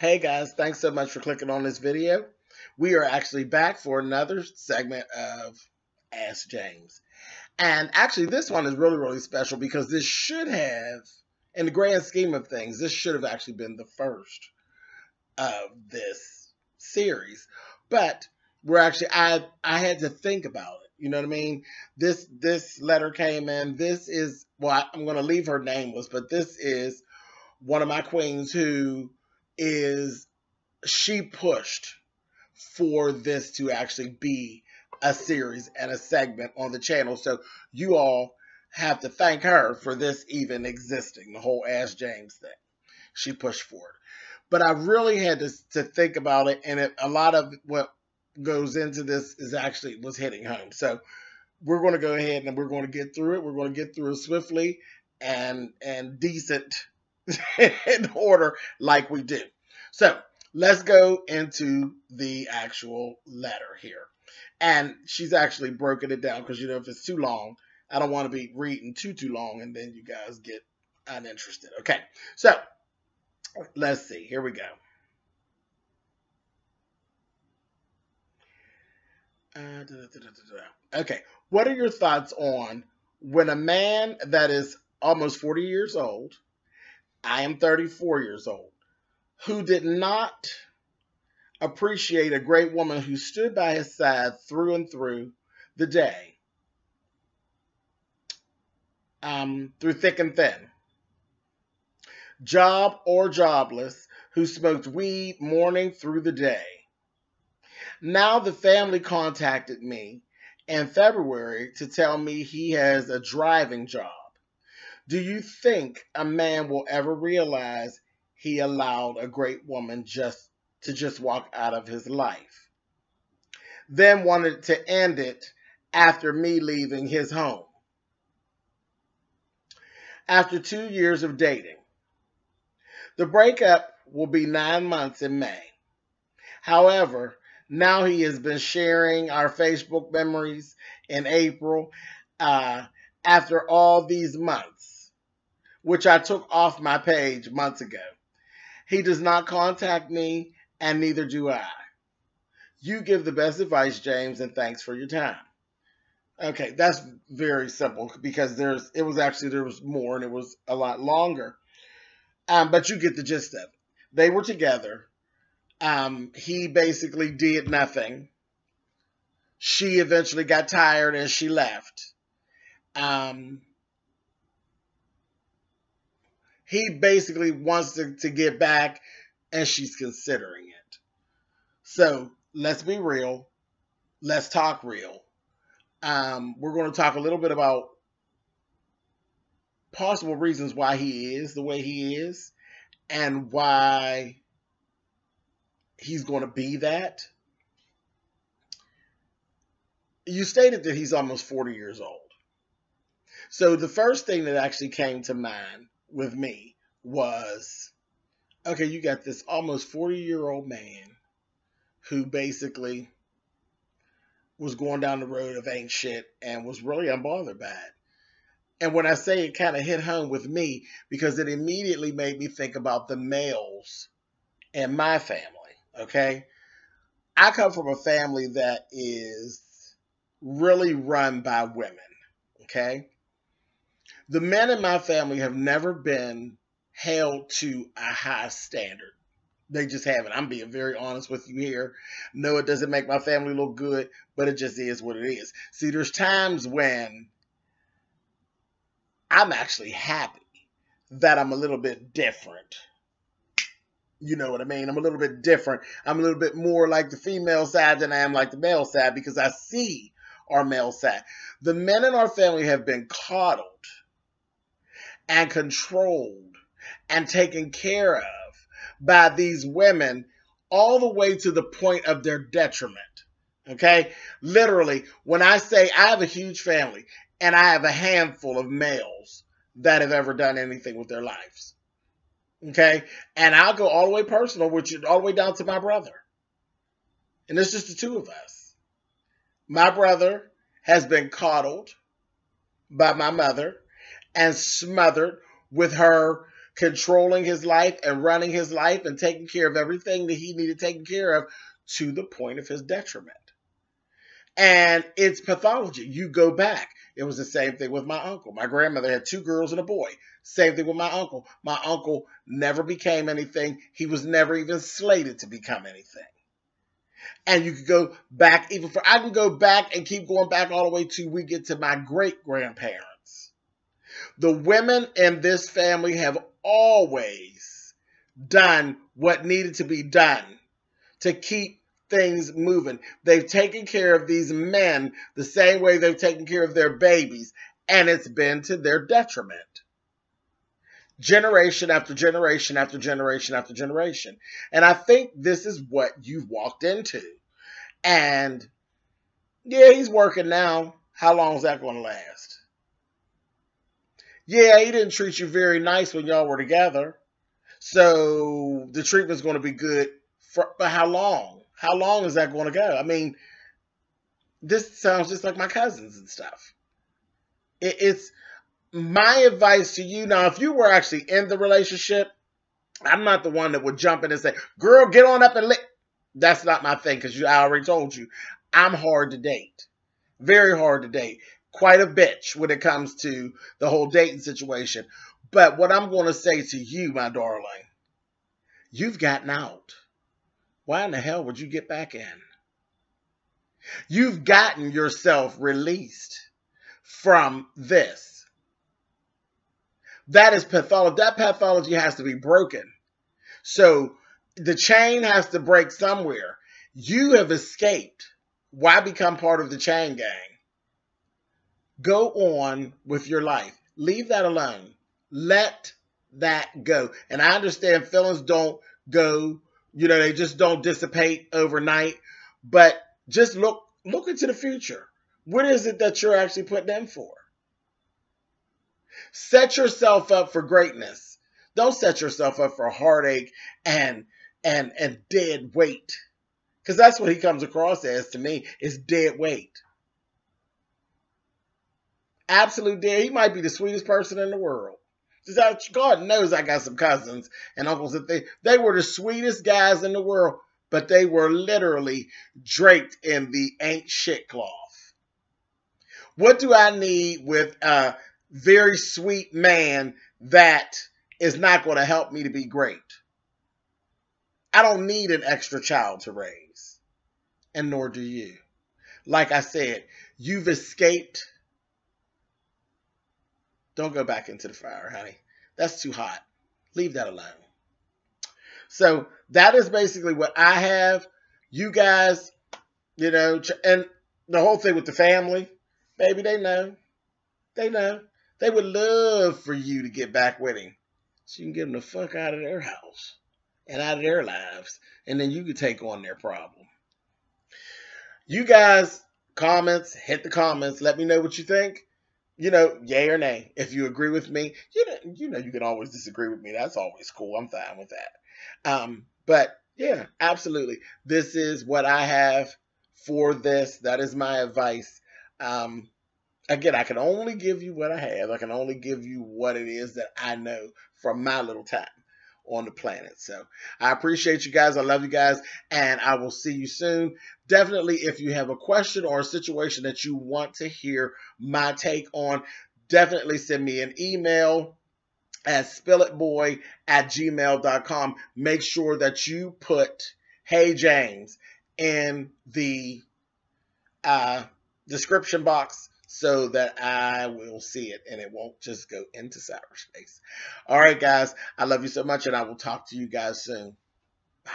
Hey guys, thanks so much for clicking on this video. We are actually back for another segment of Ask James. And actually this one is really special because this should have, in the grand scheme of things, this should have actually been the first of this series. But we're actually, I had to think about it. You know what I mean? This letter came in. This is, well, I'm going to leave her nameless, but this is one of my queens who is, she pushed for this to actually be a series and a segment on the channel. So you all have to thank her for this even existing, the whole Ask James thing. She pushed for it. But I really had to think about it, and a lot of what goes into this was hitting home. So we're going to go ahead and we're going to get through it. We're going to get through it swiftly and decent in order like we do. So let's go into the actual letter here. And she's actually broken it down because, you know, if it's too long, I don't want to be reading too long and then you guys get uninterested. Okay, so let's see. Here we go. Okay, what are your thoughts on when a man that is almost 40 years old, I am 34 years old, who did not appreciate a great woman who stood by his side through and through the day, through thick and thin, job or jobless, who smoked weed morning through the day. Now the family contacted me in February to tell me he has a driving job. Do you think a man will ever realize he allowed a great woman to just walk out of his life? Then wanted to end it after me leaving his home. After 2 years of dating. The breakup will be 9 months in May. However, now he has been sharing our Facebook memories in April after all these months, which I took off my page months ago. He does not contact me, and neither do I. You give the best advice, James, and thanks for your time. Okay, that's very simple because there was more and it was a lot longer. But you get the gist of it. They were together. He basically did nothing. She eventually got tired and she left. He basically wants to get back, and she's considering it. So let's be real. Let's talk real. We're going to talk a little bit about possible reasons why he is the way he is and why he's going to be that. You stated that he's almost 40 years old. So the first thing that actually came to mind with me was, okay, you got this almost 40-year-old man who basically was going down the road of ain't shit and was really unbothered by it. And when I say it kind of hit home with me, because it immediately made me think about the males in my family, okay? I come from a family that is really run by women, okay? The men in my family have never been held to a high standard. They just haven't. I'm being very honest with you here. No, it doesn't make my family look good, but it just is what it is. See, there's times when I'm actually happy that I'm a little bit different. You know what I mean? I'm a little bit different. I'm a little bit more like the female side than I am like the male side because I see our male side. The men in our family have been coddled and controlled and taken care of by these women all the way to the point of their detriment. Okay? Literally, when I say I have a huge family and I have a handful of males that have ever done anything with their lives. Okay? And I'll go all the way personal, which is all the way down to my brother. And it's just the two of us. My brother has been coddled by my mother and smothered with her controlling his life and running his life and taking care of everything that he needed taken care of to the point of his detriment. And it's pathology. You go back. It was the same thing with my uncle. My grandmother had 2 girls and a boy. Same thing with my uncle. My uncle never became anything. He was never even slated to become anything. And you could go back I can go back and keep going back all the way to we get to my great-grandparents. The women in this family have always done what needed to be done to keep things moving. They've taken care of these men the same way they've taken care of their babies, and it's been to their detriment. Generation after generation after generation after generation. And I think this is what you've walked into. And yeah, he's working now. How long is that going to last? Yeah, he didn't treat you very nice when y'all were together. So the treatment's going to be good but how long? How long is that going to go? I mean, this sounds just like my cousins and stuff. It's my advice to you. Now, if you were actually in the relationship, I'm not the one that would jump in and say, girl, get on up and lick. That's not my thing because I already told you. I'm hard to date. Very hard to date. Quite a bitch when it comes to the whole dating situation. But what I'm going to say to you, my darling, you've gotten out. Why in the hell would you get back in? You've gotten yourself released from this. That is pathology. That pathology has to be broken. So the chain has to break somewhere. You have escaped. Why become part of the chain gang? Go on with your life. Leave that alone. Let that go. And I understand feelings don't go, they just don't dissipate overnight. But just look into the future. What is it that you're actually putting in for? Set yourself up for greatness. Don't set yourself up for heartache and dead weight. Because that's what he comes across as to me, is dead weight. Absolute dead. He might be the sweetest person in the world. God knows I got some cousins and uncles that they were the sweetest guys in the world, but they were literally draped in the ain't shit cloth. What do I need with a very sweet man that is not going to help me to be great? I don't need an extra child to raise, and nor do you. Like I said, you've escaped. Don't go back into the fire, honey. That's too hot. Leave that alone. So that is basically what I have. You guys, and the whole thing with the family, baby, they know. They know. They would love for you to get back with him so you can get them the fuck out of their house and out of their lives, and then you could take on their problem. You guys, comments, hit the comments. Let me know what you think. Yay or nay. If you agree with me, you can always disagree with me. That's always cool. I'm fine with that. But yeah, absolutely. This is what I have for this. That is my advice. Again, I can only give you what I have. I can only give you what it is that I know from my little time on the planet. So I appreciate you guys. I love you guys, and I will see you soon. Definitely, if you have a question or a situation that you want to hear my take on, definitely send me an email at spillitboy@gmail.com. Make sure that you put Hey James in the description box so that I will see it and it won't just go into cyberspace. All right, guys. I love you so much, and I will talk to you guys soon. Bye.